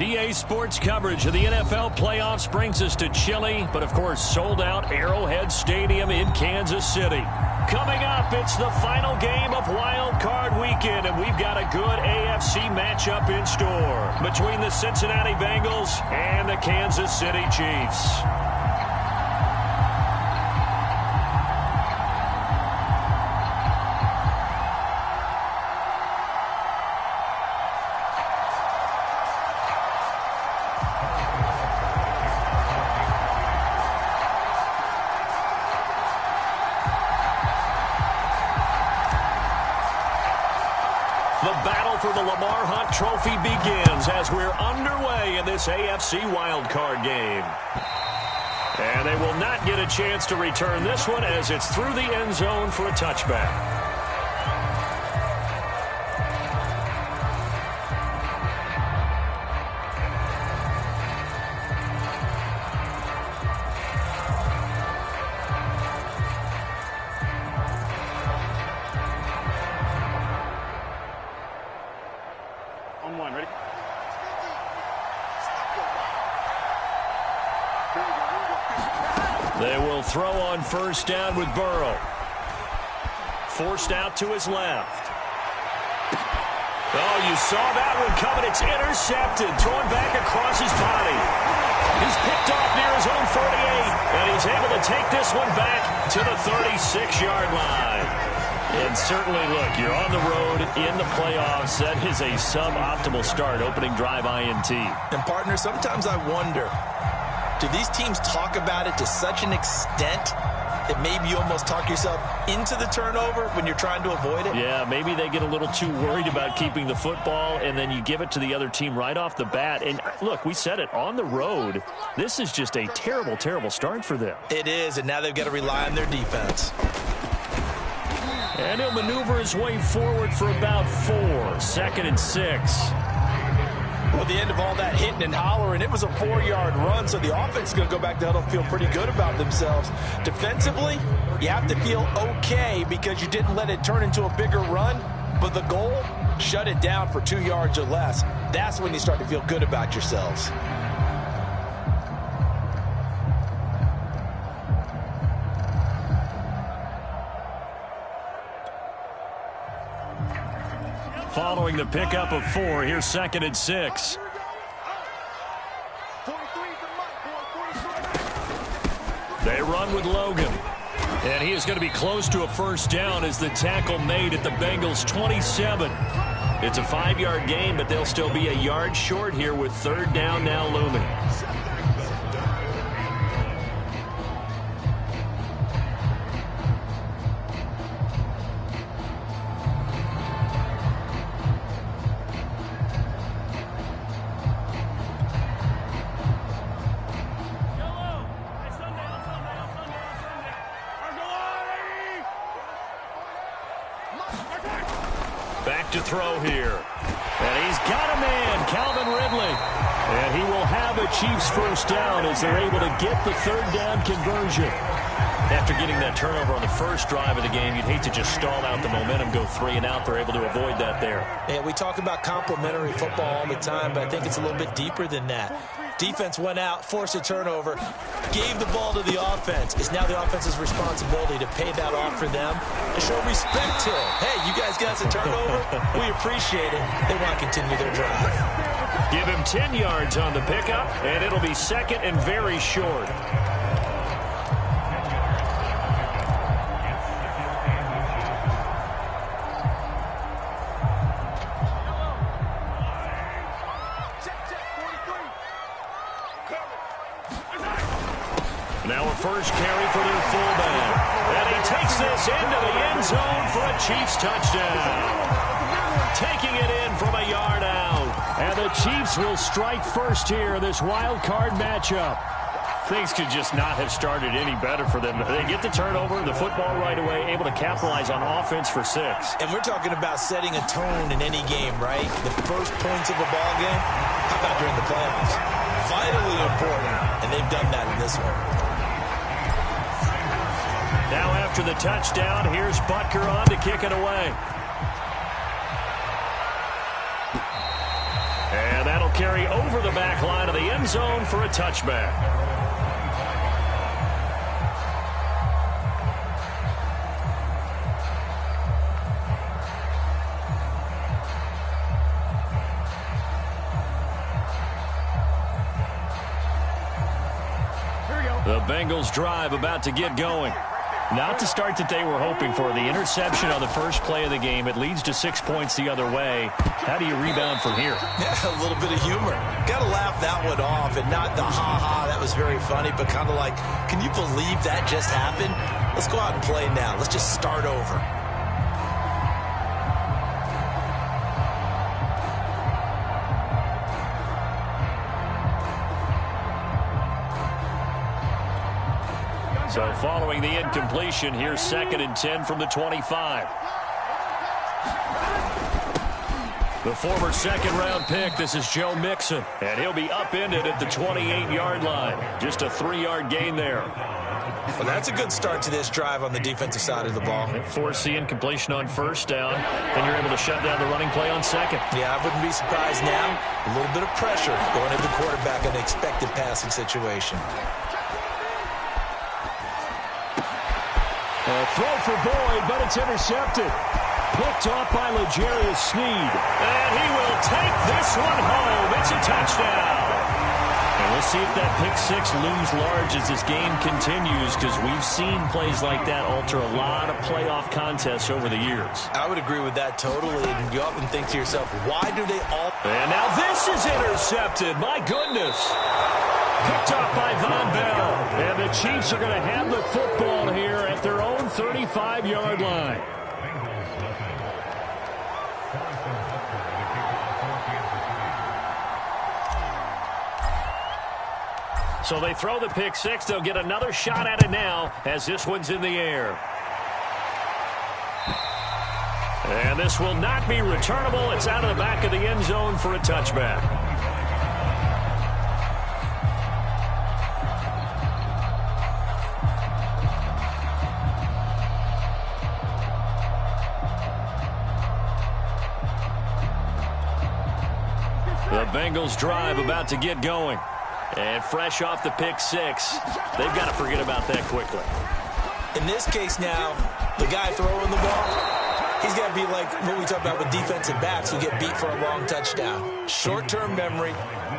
EA Sports coverage of the NFL playoffs brings us to chilly, but of course sold-out Arrowhead Stadium in Kansas City. Coming up, it's the final game of Wild Card Weekend, and we've got a good AFC matchup in store between the Cincinnati Bengals and the Kansas City Chiefs. Trophy begins as we're underway in this AFC wildcard game. And they will not get a chance to return this one as it's through the end zone for a touchback. They will throw on first down with Burrow. Forced out to his left. Oh, you saw that one coming. It's intercepted. Thrown back across his body. He's picked off near his own 48, and he's able to take this one back to the 36-yard line. And certainly, look, you're on the road in the playoffs. That is a suboptimal start, opening drive INT. And, partner, sometimes I wonder, do these teams talk about it to such an extent that maybe you almost talk yourself into the turnover when you're trying to avoid it? Yeah, maybe they get a little too worried about keeping the football, and then you give it to the other team right off the bat. And, look, we said it, on the road, this is just a terrible, terrible start for them. It is, and now they've got to rely on their defense. And he'll maneuver his way forward for about 4. 2nd and 6. Well, at the end of all that hitting and hollering, it was a 4-yard run, so the offense is going to go back to huddle and feel pretty good about themselves. Defensively, you have to feel okay because you didn't let it turn into a bigger run, but the goal, shut it down for 2 yards or less. That's when you start to feel good about yourselves. Following the pickup of 4, here's 2nd and 6. They run with Logan. And he is going to be close to a first down as the tackle made at the Bengals' 27. It's a 5-yard gain, but they'll still be a yard short here with 3rd down now looming. Back to throw here. And he's got a man, Calvin Ridley. And he will have a Chiefs first down as they're able to get the 3rd down conversion. After getting that turnover on the first drive of the game, you'd hate to just stall out the momentum, go 3 and out. They're able to avoid that there. Yeah, we talk about complementary football all the time, but I think it's a little bit deeper than that. Defense went out, forced a turnover, gave the ball to the offense. It's now the offense's responsibility to pay that off for them, to show respect to it. Hey, you guys got us a turnover. We appreciate it. They want to continue their drive. Give him 10 yards on the pickup, and it'll be 2nd and very short. Now a first carry for their fullback. And he takes this into the end zone for a Chiefs touchdown. Taking it in from a yard out. And the Chiefs will strike first here in this wild card matchup. Things could just not have started any better for them. They get the turnover, the football right away, able to capitalize on offense for 6. And we're talking about setting a tone in any game, right? The first points of a ball game, how about during the playoffs? Vitally important, and they've done that in this one. Now after the touchdown, here's Butker on to kick it away. And that'll carry over the back line of the end zone for a touchback. The Bengals drive about to get going. Not the start that they were hoping for. The interception on the first play of the game. It leads to 6 points the other way. How do you rebound from here? Yeah, a little bit of humor. Got to laugh that one off, and not the ha-ha, that was very funny, but kind of like, can you believe that just happened? Let's go out and play now. Let's just start over. So following the incompletion, here's 2nd and 10 from the 25. The former second-round pick, this is Joe Mixon, and he'll be upended at the 28-yard line. Just a 3-yard gain there. Well, that's a good start to this drive on the defensive side of the ball. Force the incompletion on first down, and you're able to shut down the running play on second. Yeah, I wouldn't be surprised now. A little bit of pressure going into the quarterback in an expected passing situation. Throw for Boyd, but it's intercepted. Picked off by L'Jarius Sneed. And he will take this one home. It's a touchdown. And we'll see if that pick six looms large as this game continues, because we've seen plays like that alter a lot of playoff contests over the years. I would agree with that totally. And you often think to yourself, why do they all... And now this is intercepted. My goodness. Picked off by Von Bell. And the Chiefs are going to have the football here at their own 35-yard line. So they throw the pick six. They'll get another shot at it now as this one's in the air. And this will not be returnable. It's out of the back of the end zone for a touchback. The Bengals drive about to get going. And fresh off the pick six, they've got to forget about that quickly. In this case now, the guy throwing the ball, he's got to be like what we talk about with defensive backs who get beat for a long touchdown. Short-term memory,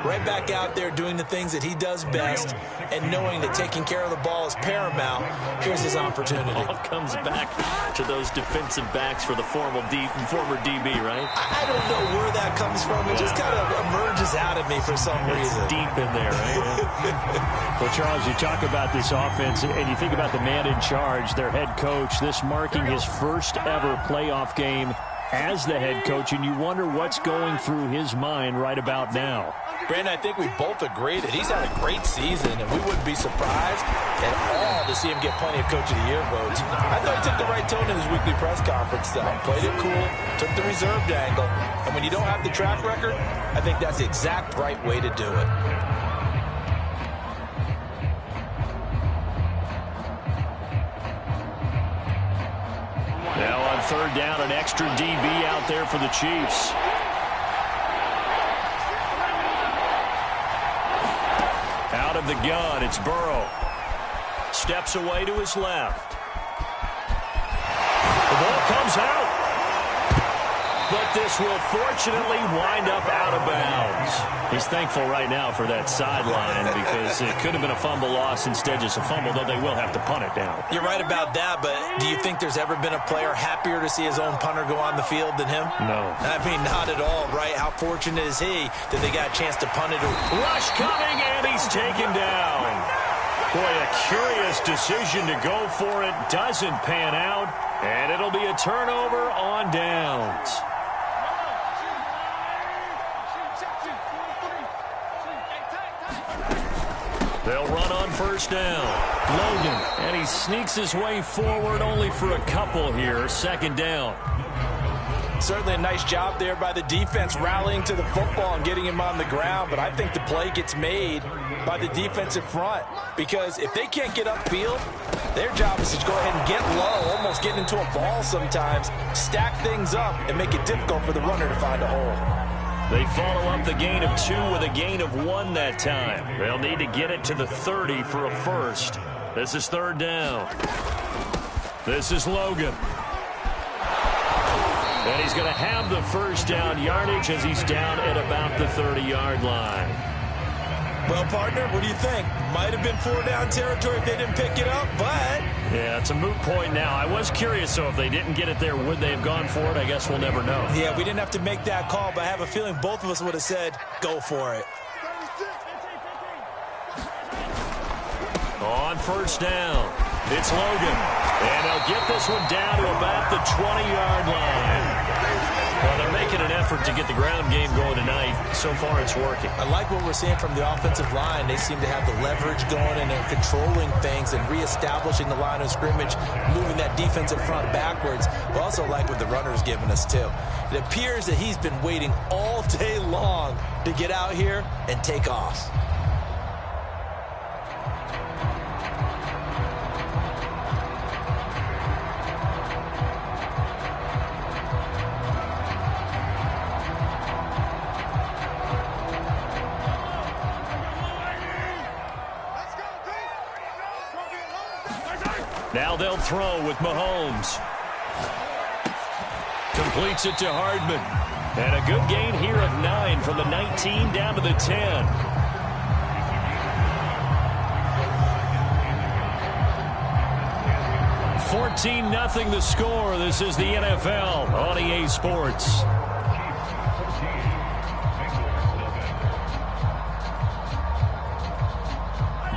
right back out there doing the things that he does best, and knowing that taking care of the ball is paramount. Here's his opportunity. It all comes back to those defensive backs for the former DB, right? I don't know where that comes from. It just kind of emerges out of me for some reason. It's deep in there, right? Well, Charles, you talk about this offense, and you think about the man in charge, their head coach, this marking his first ever playoff game as the head coach, and you wonder what's going through his mind right about now. Brandon, I think we both agree that he's had a great season, and we wouldn't be surprised at all to see him get plenty of Coach of the Year votes. I thought he took the right tone in his weekly press conference, though. Played it cool, took the reserved angle, and when you don't have the track record, I think that's the exact right way to do it. Now on third down, an extra DB out there for the Chiefs. Out of the gun, it's Burrow. Steps away to his left. The ball comes out. But this will fortunately wind up out of bounds. He's thankful right now for that sideline because it could have been a fumble loss, instead just a fumble, though they will have to punt it down. You're right about that, but do you think there's ever been a player happier to see his own punter go on the field than him? No. I mean, not at all, right? How fortunate is he that they got a chance to punt it? Rush coming, and he's taken down. Boy, a curious decision to go for it. Doesn't pan out, and it'll be a turnover on downs. They'll run on first down. Logan, and he sneaks his way forward only for a couple here. Second down. Certainly a nice job there by the defense rallying to the football and getting him on the ground, but I think the play gets made by the defensive front because if they can't get upfield, their job is to go ahead and get low, almost get into a ball sometimes, stack things up, and make it difficult for the runner to find a hole. They follow up the gain of 2 with a gain of 1 that time. They'll need to get it to the 30 for a first. This is 3rd down. This is Logan. And he's going to have the first down yardage as he's down at about the 30-yard line. Well, partner, what do you think? Might have been 4-down territory if they didn't pick it up, but... Yeah, it's a moot point now. I was curious, so if they didn't get it there, would they have gone for it? I guess we'll never know. Yeah, we didn't have to make that call, but I have a feeling both of us would have said, go for it. On first down, it's Logan. And they'll get this one down to about the 20-yard line. Well, they're making an effort to get the ground game going tonight. So far, it's working. I like what we're seeing from the offensive line. They seem to have the leverage going, and they're controlling things and reestablishing the line of scrimmage, moving that defensive front backwards. But also like what the runner's giving us, too. It appears that he's been waiting all day long to get out here and take off. Now they'll throw with Mahomes. Completes it to Hardman. And a good gain here of 9 from the 19 down to the 10. (14-0) the score. This is the NFL on EA Sports.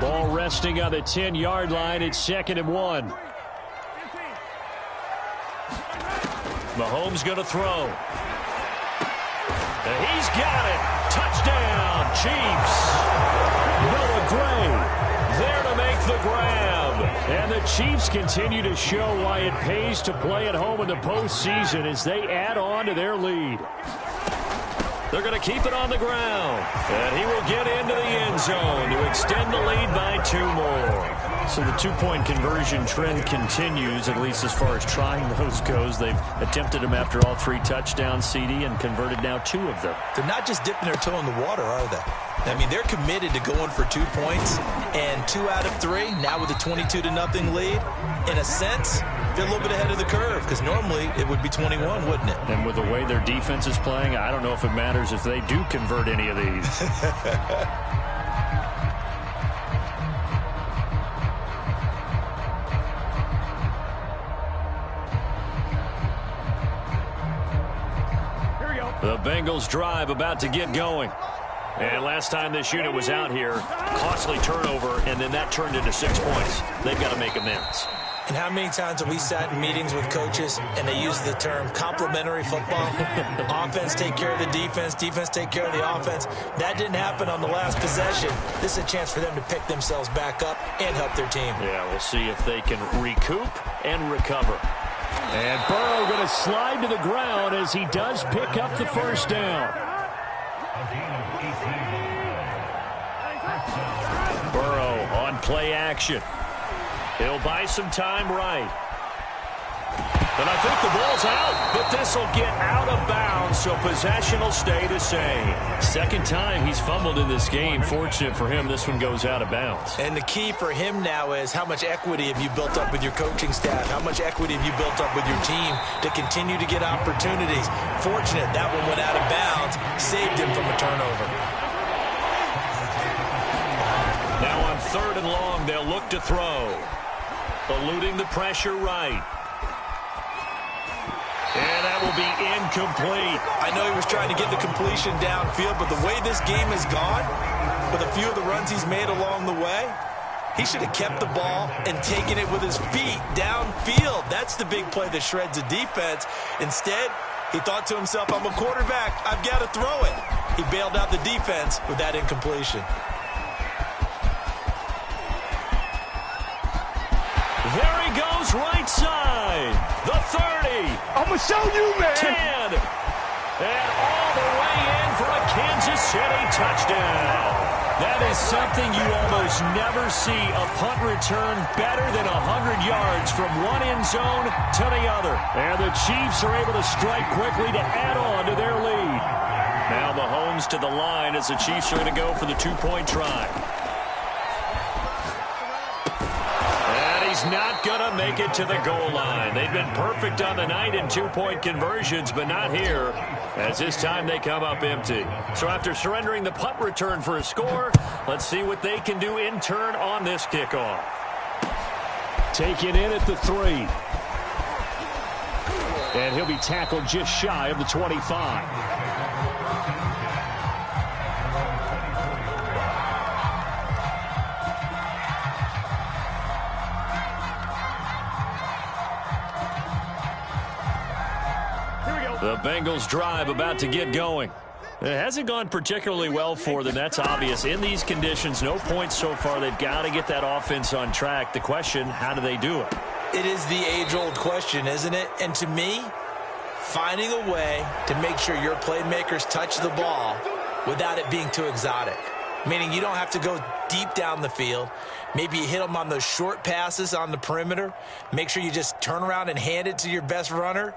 Ball resting on the 10-yard line. It's 2nd and 1. Mahomes going to throw. And he's got it. Touchdown, Chiefs. Noah Gray there to make the grab. And the Chiefs continue to show why it pays to play at home in the postseason as they add on to their lead. They're going to keep it on the ground. And he will get into the end zone to extend the lead by 2 more. So the 2-point conversion trend continues, at least as far as trying those goes. They've attempted them after all 3 touchdowns, CD, and converted now 2 of them. They're not just dipping their toe in the water, are they? I mean, they're committed to going for 2 points, and 2 out of 3, now with a 22-0 lead. In a sense, they're a little bit ahead of the curve, because normally it would be 21, wouldn't it? And with the way their defense is playing, I don't know if it matters if they do convert any of these. The Bengals drive about to get going. And last time this unit was out here, costly turnover, and then that turned into 6 points. They've got to make amends. And how many times have we sat in meetings with coaches and they use the term complementary football? Offense take care of the defense, defense take care of the offense. That didn't happen on the last possession. This is a chance for them to pick themselves back up and help their team. Yeah, we'll see if they can recoup and recover. And Burrow going to slide to the ground as he does pick up the first down. Burrow on play action. He'll buy some time right. And I think the ball's out, but this will get out of bounds, so possession will stay the same. Second time he's fumbled in this game. Fortunate for him, this one goes out of bounds. And the key for him now is how much equity have you built up with your coaching staff? How much equity have you built up with your team to continue to get opportunities? Fortunate that one went out of bounds, saved him from a turnover. Now on 3rd and long, they'll look to throw. Eluding the pressure right. And that will be incomplete. I know he was trying to get the completion downfield, but the way this game has gone, with a few of the runs he's made along the way, he should have kept the ball and taken it with his feet downfield. That's the big play that shreds the defense. Instead, he thought to himself, I'm a quarterback, I've got to throw it. He bailed out the defense with that incompletion. There he goes, right side. The 30. I'm going to show you, man. 10. And all the way in for a Kansas City touchdown. That is something you almost never see. A punt return better than 100 yards from one end zone to the other. And the Chiefs are able to strike quickly to add on to their lead. Now Mahomes to the line as the Chiefs are going to go for the two-point try. And he's not going to make it to the goal line. They've been perfect on the night in two-point conversions, but not here, as this time they come up empty. So after surrendering the punt return for a score, let's see what they can do in turn on this kickoff. Taken in at the 3. And he'll be tackled just shy of the 25. The Bengals drive about to get going. It hasn't gone particularly well for them. That's obvious. In these conditions, no points so far. They've got to get that offense on track. The question, how do they do it? It is the age-old question, isn't it? And to me, finding a way to make sure your playmakers touch the ball without it being too exotic. Meaning you don't have to go deep down the field. Maybe you hit them on those short passes on the perimeter. Make sure you just turn around and hand it to your best runner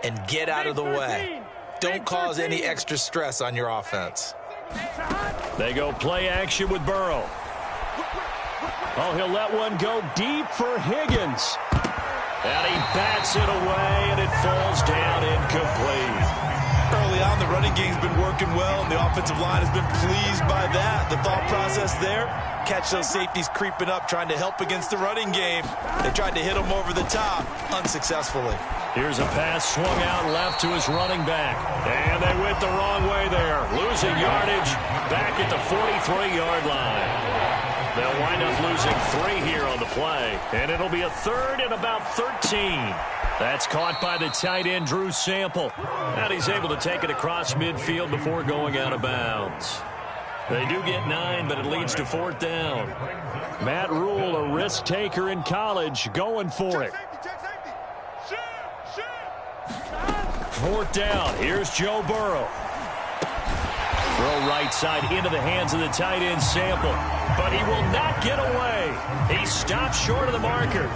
and get out of the way. Don't cause any extra stress on your offense. They go play action with Burrow. Oh, he'll let one go deep for Higgins. And he bats it away, and it falls down incomplete. Early on, the running game's been working well, and the offensive line has been pleased by that. The thought process there, catch those safeties creeping up, trying to help against the running game. They tried to hit them over the top, unsuccessfully. Here's a pass swung out left to his running back. And they went the wrong way there. Losing yardage back at the 43-yard line. They'll wind up losing 3 here on the play. And it'll be a third and about 13. That's caught by the tight end, Drew Sample. And he's able to take it across midfield before going out of bounds. They do get 9, but it leads to 4th down. Matt Rule, a risk taker in college, going for it. 4th down. Here's Joe Burrow. Throw right side into the hands of the tight end, Sample. But he will not get away. He stops short of the marker.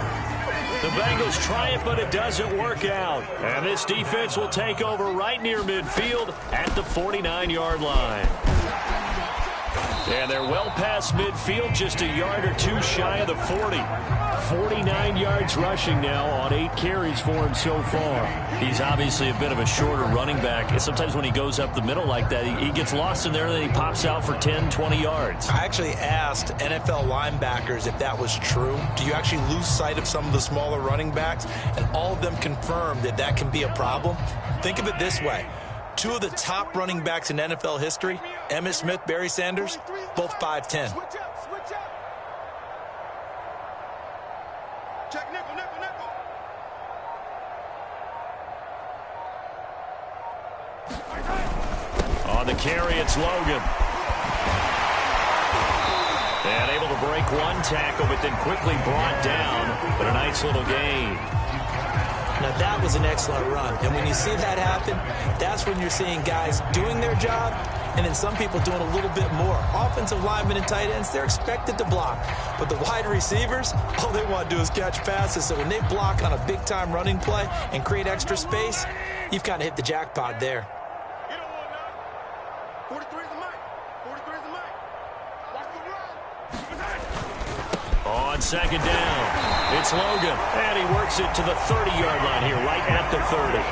The Bengals try it, but it doesn't work out. And this defense will take over right near midfield at the 49-yard line. And they're well past midfield, just a yard or 2 shy of the 40. 49 yards rushing now on 8 carries for him so far. He's obviously a bit of a shorter running back. And sometimes when he goes up the middle like that, he gets lost in there, and then he pops out for 10, 20 yards. I actually asked NFL linebackers if that was true. Do you actually lose sight of some of the smaller running backs? And all of them confirmed that that can be a problem. Think of it this way. 2 of the top running backs in NFL history, Emmitt Smith, Barry Sanders, both 5'10". Check nickel. On the carry, it's Logan. And able to break 1 tackle, but then quickly brought down. But a nice little gain. Now, that was an excellent run. And when you see that happen, that's when you're seeing guys doing their job and then some people doing a little bit more. Offensive linemen and tight ends, they're expected to block. But the wide receivers, all they want to do is catch passes. So when they block on a big-time running play and create extra space, you've kind of hit the jackpot there. You don't want that. 43 is the mic. 43 is the mic. Watch the run. On 2nd down, it's Logan. And he works it to the 30-yard line here, right at the 30.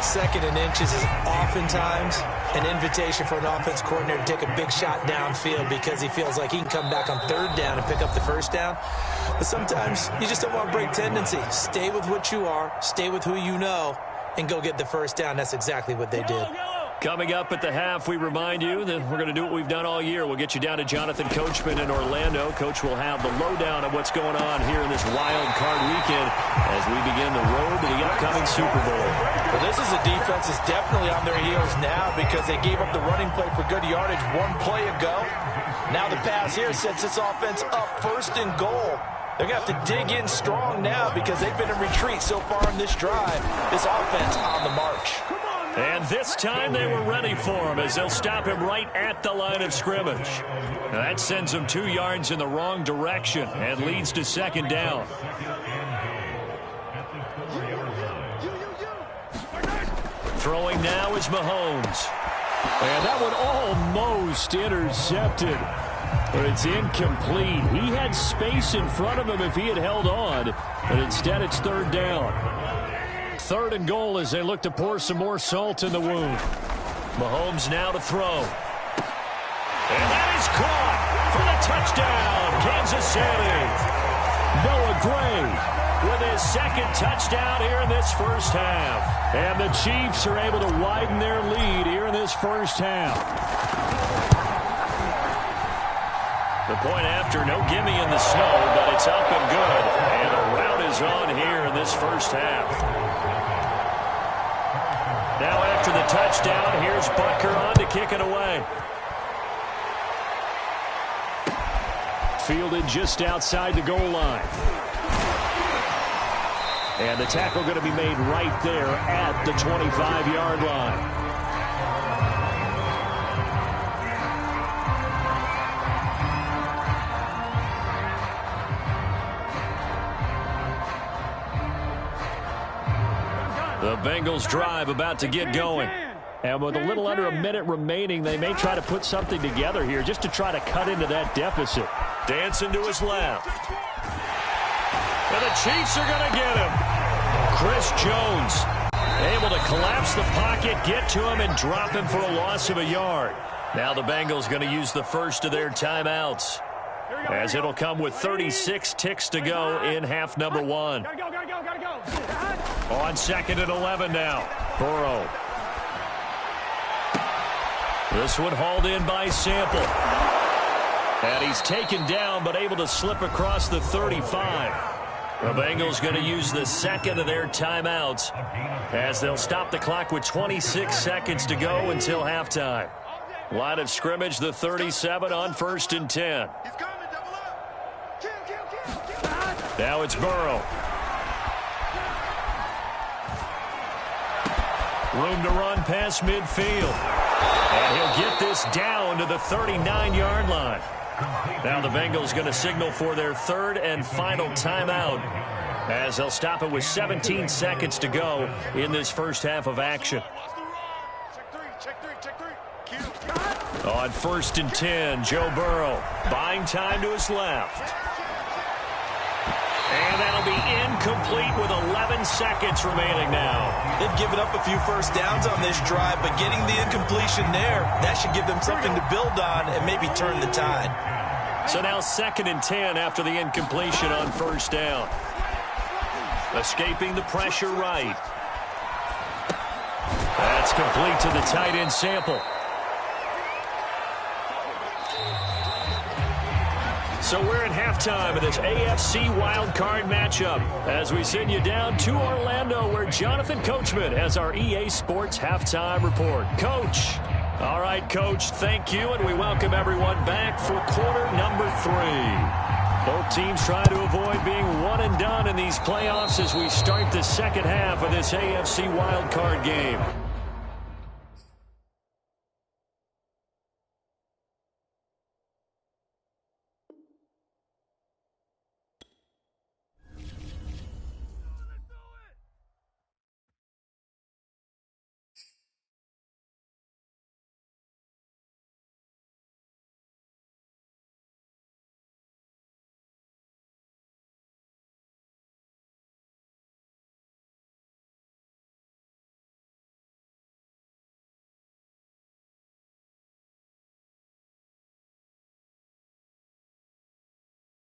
2nd and inches is oftentimes an invitation for an offense coordinator to take a big shot downfield because he feels like he can come back on 3rd down and pick up the 1st down. But sometimes you just don't want to break tendency. Stay with what you are, stay with who you know, and go get the 1st down. That's exactly what they did. Coming up at the half, we remind you that we're going to do what we've done all year. We'll get you down to Jonathan Coachman in Orlando. Coach will have the lowdown of what's going on here in this wild card weekend as we begin the road to the upcoming Super Bowl. Well, this is a defense that's definitely on their heels now because they gave up the running play for good yardage 1 play ago. Now the pass here sets this offense up 1st and goal. They're going to have to dig in strong now because they've been in retreat so far in this drive. This offense on the march. And this time they were ready for him as they'll stop him right at the line of scrimmage. Now that sends him 2 yards in the wrong direction and leads to 2nd down. Throwing now is Mahomes. And that one almost intercepted. But it's incomplete. He had space in front of him if he had held on. But instead, it's third down. 3rd and goal as they look to pour some more salt in the wound. Mahomes now to throw. And that is caught for the touchdown, Kansas City. Noah Gray With his 2nd touchdown here in this first half. And the Chiefs are able to widen their lead here in this first half. The point after, no gimme in the snow, but it's up and good. And the rout is on here in this first half. Now after the touchdown, here's Butker on to kick it away. Fielded just outside the goal line. And the tackle going to be made right there at the 25-yard line. The Bengals drive about to get going. And with a little under a minute remaining, they may try to put something together here just to try to cut into that deficit. Dancing to his left. And the Chiefs are going to get him. Chris Jones able to collapse the pocket, get to him, and drop him for a loss of a yard. Now the Bengals going to use the first of their timeouts, as it'll come with 36 ticks to go in half number 1. Gotta go. On 2nd and 11 now. Burrow. This one hauled in by Sample. And he's taken down, but able to slip across the 35. The Bengals going to use the 2nd of their timeouts, as they'll stop the clock with 26 seconds to go until halftime. Line of scrimmage, the 37 on 1st and 10. He's coming, double up. Kill. Now it's Burrow. Room to run past midfield. And he'll get this down to the 39-yard line. Now the Bengals going to signal for their 3rd and final timeout, as they'll stop it with 17 seconds to go in this first half of action. Check three. On 1st and 10, Joe Burrow buying time to his left. And that'll be incomplete with 11 seconds remaining now. They've given up a few first downs on this drive, but getting the incompletion there, that should give them something to build on and maybe turn the tide. So now 2nd and 10 after the incompletion on 1st down. Escaping the pressure right. That's complete to the tight end Sample. So we're at halftime of this AFC wildcard matchup, as we send you down to Orlando, where Jonathan Coachman has our EA Sports halftime report. Coach. All right, Coach, thank you, and we welcome everyone back for quarter number 3. Both teams try to avoid being one and done in these playoffs as we start the second half of this AFC wildcard game.